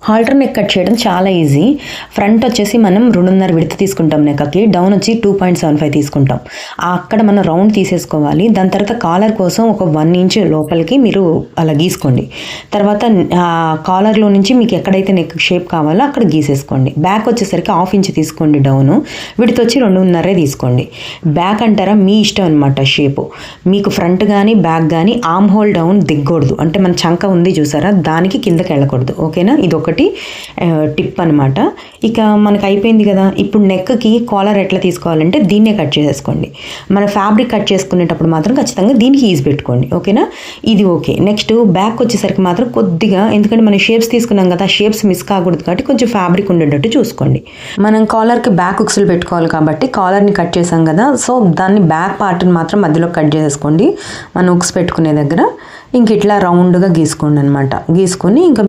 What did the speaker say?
Halter neck cut చేయడం చాలా easy. Front వచ్చేసి మనం 2.5 విడత తీసుకుంటాం నెక్కకి, డౌన్ వచ్చి 2.75 తీసుకుంటాం. అక్కడ మనం రౌండ్ తీసేసుకోవాలి. దాని తర్వాత కాలర్ కోసం ఒక 1 ఇంచ్ లోపలికి మీరు అలా గీసుకోండి. తర్వాత కాలర్లో నుంచి మీకు ఎక్కడైతే నెక్ షేప్ కావాలో అక్కడ గీసేసుకోండి. బ్యాక్ వచ్చేసరికి 1/2 ఇంచ్ తీసుకోండి డౌను, విడత వచ్చి 2.5 తీసుకోండి. బ్యాక్ అంటారా మీ ఇష్టం అనమాట షేపు. మీకు ఫ్రంట్ కానీ బ్యాక్ కానీ ఆర్మ్ హోల్ డౌన్ దిగ్గకూడదు, అంటే మన చంక ఉంది చూసారా దానికి కిందకి వెళ్ళకూడదు. ఓకేనా, ఇది ఒకటి టిప్ అనమాట. ఇక మనకు అయిపోయింది కదా. ఇప్పుడు నెక్కి కాలర్ ఎట్లా తీసుకోవాలంటే దీన్నే కట్ చేసేసుకోండి. మన ఫ్యాబ్రిక్ కట్ చేసుకునేటప్పుడు మాత్రం ఖచ్చితంగా దీనికి ఈజ్ పెట్టుకోండి. ఓకేనా, ఇది ఓకే. నెక్స్ట్ బ్యాక్ వచ్చేసరికి మాత్రం కొద్దిగా, ఎందుకంటే మనం షేప్స్ తీసుకున్నాం కదా, షేప్స్ మిస్ కాకూడదు కాబట్టి కొంచెం ఫ్యాబ్రిక్ ఉండేటట్టు చూసుకోండి. మనం కాలర్కి బ్యాక్ ఉక్సులు పెట్టుకోవాలి కాబట్టి కాలర్ని కట్ చేసాం కదా, సో దాన్ని బ్యాక్ పార్ట్ని మాత్రం మధ్యలో కట్ చేసేసుకోండి. మనం ఉక్స్ పెట్టుకునే దగ్గర ఇంక ఇట్లా రౌండ్గా గీసుకోండి అనమాట. గీసుకొని ఇంకా